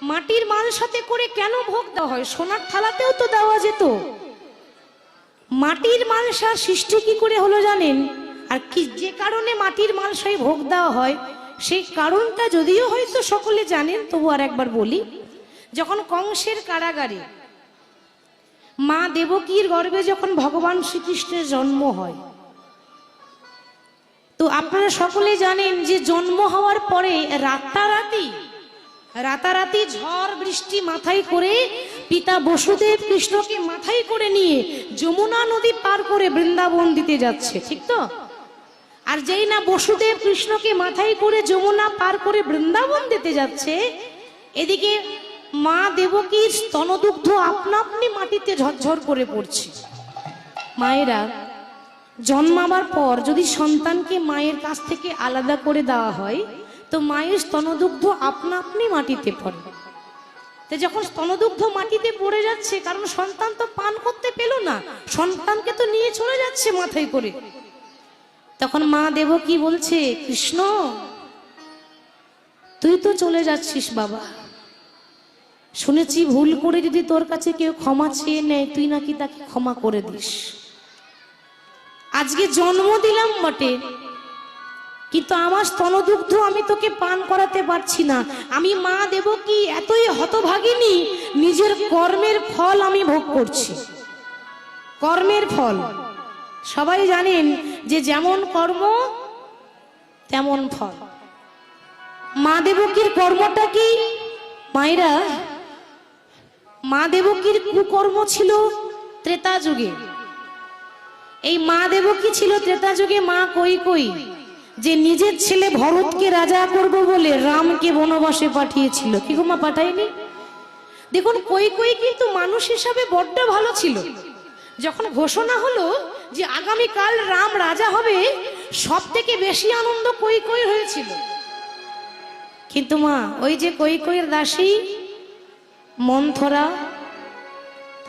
মাটির মাল সাথে করে কেন ভোগ দেওয়া হয়? সোনার থালাতেও তো দেওয়া যেত। মাটির মালসা সৃষ্টি কি করে হলো জানেন? আর কি যে কারণে মাটির মালসায় ভোগ দেওয়া হয় সেই কারণটা যদিও হয়তো সকলে জানেন, তবু আর একবার বলি। যখন কংসের কারাগারে মা দেবকীর গর্ভে যখন ভগবান শ্রীকৃষ্ণের জন্ম হয়, তো আপনারা সকলে জানেন যে জন্ম হওয়ার পরে রাতারাতি ঝড় বৃষ্টি মাথায় করে পিতা বসুদেব কৃষ্ণকে মাথায় করে নিয়ে যমুনা নদী পার করে বৃন্দাবন দিতে যাচ্ছে, ঠিক তো? আর যেই না বসুদেব কৃষ্ণকে মাথায় করে যমুনা পার করে বৃন্দাবন দিতে যাচ্ছে, এদিকে মা দেবকীর স্তনদুগ্ধ আপনা আপনি মাটিতে ঝরঝর করে পড়ছে। মায়েরা জন্মাবার পর যদি সন্তানকে মায়ের কাছ থেকে আলাদা করে দেওয়া হয়, তো মায়ের স্তনদুগ্ধ আপনা আপনি মাটিতে পড়ে। তো যখন স্তনদুগ্ধ মাটিতে পড়ে যাচ্ছে, কারণ সন্তান তো পান করতে পেল না, সন্তানকে তো নিয়ে চলে যাচ্ছে মাথায় করে, তখন মা দেবকী বলছে, কৃষ্ণ তুই তো চলে যাচ্ছিস বাবা, শুনেছি ভুল করে যদি তোর কাছে কেউ ক্ষমা চেয়ে নেয় তুই নাকি তাকে ক্ষমা করে দিস। আজকে জন্ম দিলাম বটে, কিন্তু আমার স্তনদুগ্ধ আমি তোকে পান করাতে পারছি না। আমি মা দেবকী এতই হতভাগিনী, নিজের কর্মের ফল আমি ভোগ করছি। কর্মের ফল সবাই জানেন যে যেমন কর্ম তেমন ফল। মা দেবকীর কর্মটা কি? মায়েরা, মা দেবকীর কুকর্ম ছিল ত্রেতা যুগে। এই মা দেবকী ছিল ত্রেতা যুগে মা কৈকেয়ী, যে নিজের ছেলে ভরতকে রাজা করব বলে রামকে বনবাসে পাঠিয়েছিল। কি গো মা, পাঠায়নি? দেখুন কৈকেয়ী কিন্তু মানুষ হিসাবে বড্ড ভালো ছিল। যখন ঘোষণা হলো যে আগামীকাল রাম রাজা হবে, সব থেকে বেশি আনন্দ কৈকেয়ীর হয়েছিল। কিন্তু মা, ওই যে কৈকেয়ীর দাসী মন্থরা,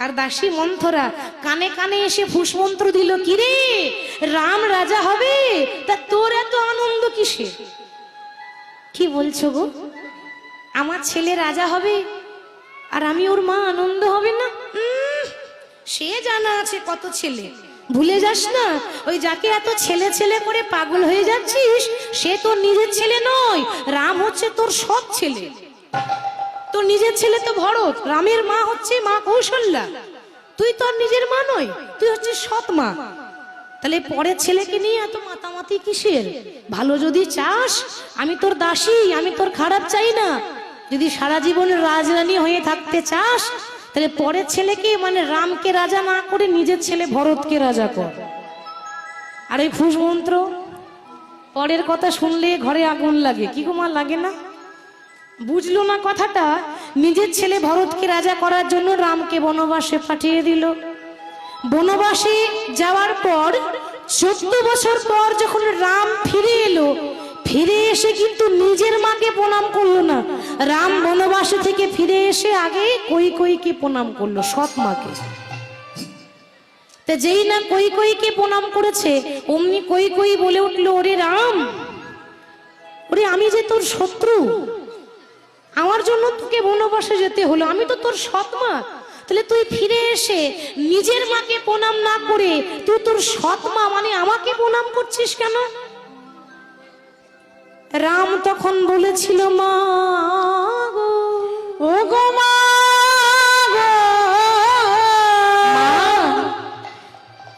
আর দাসী মন্থরা কানে কানে এসে ফুসমন্ত্র দিল, কিরে রাম রাজা হবে, তা তোর এত আনন্দ কিসে? কি বলছো গো? আমার ছেলে রাজা হবে আর আমি ওর মা আনন্দ হবে না? সে জানা আছে কত ছেলে, ভুলে যাস না, ওই যাকে এত ছেলে ছেলে করে পাগল হয়ে যাচ্ছিস সে তোর নিজের ছেলে নয়, রাম হচ্ছে তোর সৎ ছেলে। তোর নিজের ছেলে তো ভরত, রামের মা হচ্ছে মা কৌশল্যা, তুই তোর নিজের মা নয়, তুই হচ্ছে সৎ মা। তাহলে পরের ছেলেকে নিয়ে এত মাতামাতি কিসের? ভালো যদি চাস, আমি তোর দাসী, আমি তোর খারাপ চাই না। যদি সারা জীবন রাজরানী হয়ে থাকতে চাস, তাহলে পরের ছেলেকে মানে রামকে রাজা না করে নিজের ছেলে ভরতকে রাজা কর। আর এই ফুস মন্ত্র পরের কথা শুনলে ঘরে আগুন লাগে। কি গো মা, লাগে না? বুঝলো না কথাটা? নিজের ছেলে ভরতকে রাজা করার জন্য রামকে বনবাসে পাঠিয়ে দিল। বনবাসে যাওয়ার পর 14 বছর পর যখন রাম ফিরে এলো, ফিরে এসে কিন্তু নিজের মাকে প্রণাম করলো না। রাম বনবাসে থেকে ফিরে এসে আগে কৈকেয়ীকে প্রণাম করলো, সৎ মাকে। তা যেই না কৈকেয়ীকে প্রণাম করেছে, অমনি কৈকেয়ী বলে উঠলো, ওরে রাম, ওরে আমি যে তোর শত্রু, আমার জন্য তোকে বনবাসে যেতে হলো, আমি তো তোর সৎ মা, তাহলে তুই ফিরে এসে নিজের মাকে প্রণাম না করে তুই তোর সৎ মা মানে আমাকে প্রণাম করছিস কেন? রাম তখন বলেছিল, মা গো, ও গো মা গো,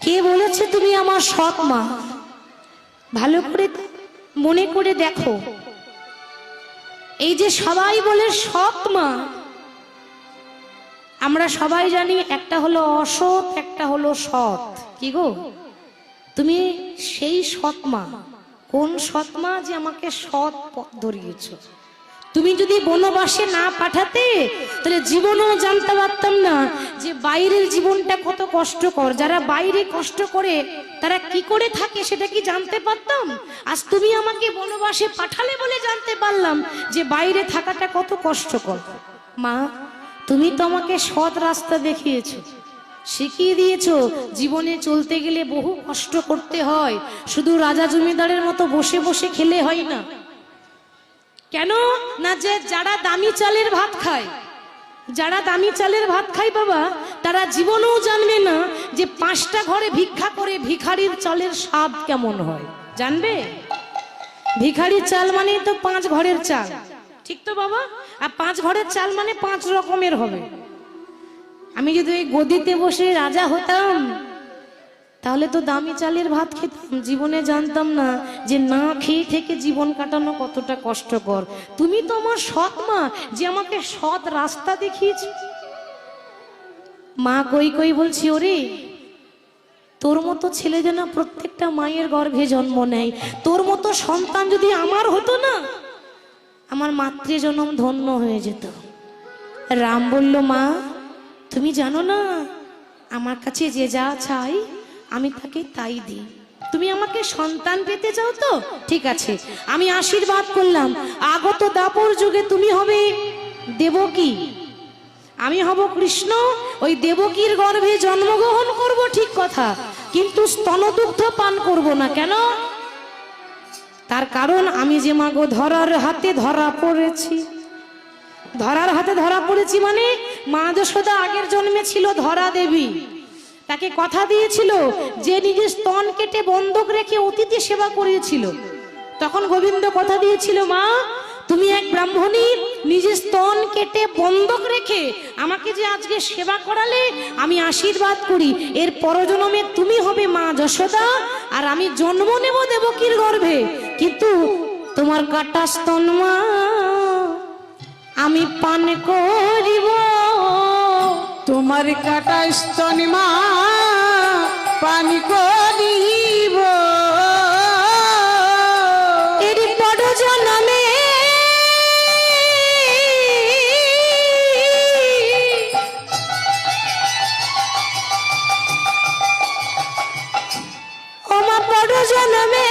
কে বলেছে তুমি আমার সৎ মা? ভালো করে মনে করে দেখো, এই যে সবাই বলে সৎ মা, আমরা সবাই জানি একটা হলো অসৎ, একটা হলো সৎ। কি গো, তুমি সেই সৎ মা? কোন সৎ মা যে আমাকে সৎ পথ ধরিয়েছ? তুমি যদি বনবাসে না পাঠাতে, তাহলে জীবনেও জানতে পারতাম না যে বাইরের জীবনটা কত কষ্টকর। যারা বাইরে কষ্ট করে তারা কি করে থাকে সেটা কি জানতে পারতাম? আজ তুমি আমাকে বনবাসে পাঠালে বলে জানতে পারলাম যে বাইরে থাকাটা কত কষ্টকর। মা, তুমি তো আমাকে সৎ রাস্তা দেখিয়েছো, শিখিয়ে দিয়েছো। জীবনে চলতে গেলে বহু কষ্ট করতে হয়, শুধু রাজা জমিদারের মতো বসে বসে খেলে হয় না। কেন না, যে যারা দামি চালের ভাত খায়, যারা দামি চালের ভাত খায় বাবা, তারা জীবনেও জানবে না যে 5টা ঘরে ভিক্ষা করে ভিখারির চালের স্বাদ কেমন হয়। জানবে? ভিখারির চাল মানে তো 5 ঘরের চাল, ঠিক তো বাবা? আর 5 ঘরের চাল মানে 5 রকমের হবে। আমি যদি ওই গদিতে বসে রাজা হতাম, তাহলে তো দামি চালের ভাত খেতাম, জীবনে জানতাম না যে না খেয়ে থেকে জীবন কাটানো কতটা কষ্টকর। তুমি তো আমার সৎ মা, যে আমাকে সৎ রাস্তা দেখিয়েছ। মা কই কই বলছি, ওরে তোর মতো ছেলে যেন প্রত্যেকটা মায়ের গর্ভে জন্ম নেয়, তোর মতো সন্তান যদি আমার হতো না, আমার মাতৃজনম ধন্য হয়ে যেত। রাম বলল, মা তুমি জানো না আমার কাছে যে যা চাই আমি তাকে তাই দিই। তুমি আমাকে সন্তান পেতে চাও তো ঠিক আছে, আমি আশীর্বাদ করলাম আগত দাপর যুগে তুমি হবে দেবকী, আমি হব কৃষ্ণ। ওই দেবকীর গর্ভে জন্মগ্রহণ করব ঠিক কথা, কিন্তু স্তনদুগ্ধ পান করব না। কেন? তার কারণ আমি যে মাগো ধরার হাতে ধরা পড়েছি। ধরার হাতে ধরা পড়েছি মানে মা যশোদা আগের জন্মে ছিল ধরা দেবী, তাকে কথা দিয়েছিল যে নিজের স্তন কেটে বন্ধক রেখে অতিথি সেবা করিয়েছিল। তখন গোবিন্দ কথা দিয়েছিল, মা তুমি এক ব্রাহ্মণী, নিজের স্তন কেটে বন্ধক রেখে আমাকে যে আজকে সেবা করালে, আমি আশীর্বাদ করি এর পরজন্মে তুমি হবে মা যশোদা, আর আমি জন্ম নেব দেবকীর গর্ভে। কিন্তু তোমার কাটা স্তন মা আমি পান করিব, তোমার কাটা স্তন মা পান করিব। এর পরজন্মে ওমা পরজন্মে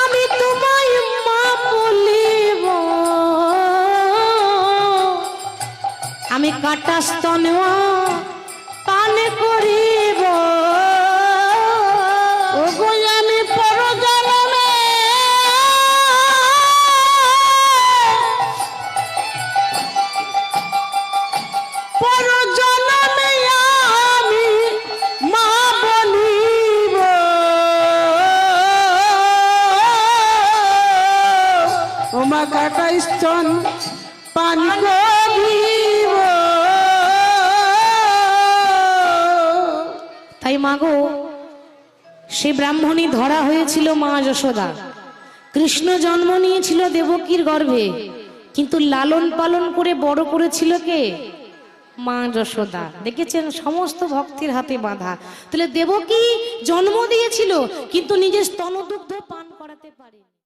আমি তোমায় মা বলিব, আমি কাটা স্তন পান করিব। ওগো আমি পরজন্মে পরজন্মে আমি মা বলিব। ওমা কাটা স্তন পান করিব। তাই মাগো সে ব্রাহ্মণী ধরা হয়েছিল মা যশোদা, কৃষ্ণ জন্ম নিয়েছিল দেবকীর গর্ভে, কিন্তু লালন পালন করে বড় করেছিল কে? মা যশোদা। দেখেছেন সমস্ত ভক্তির হাতে বাঁধা। তাহলে দেবকী জন্ম দিয়েছিল কিন্তু নিজের স্তনদুগ্ধ পান করাতে পারেনি।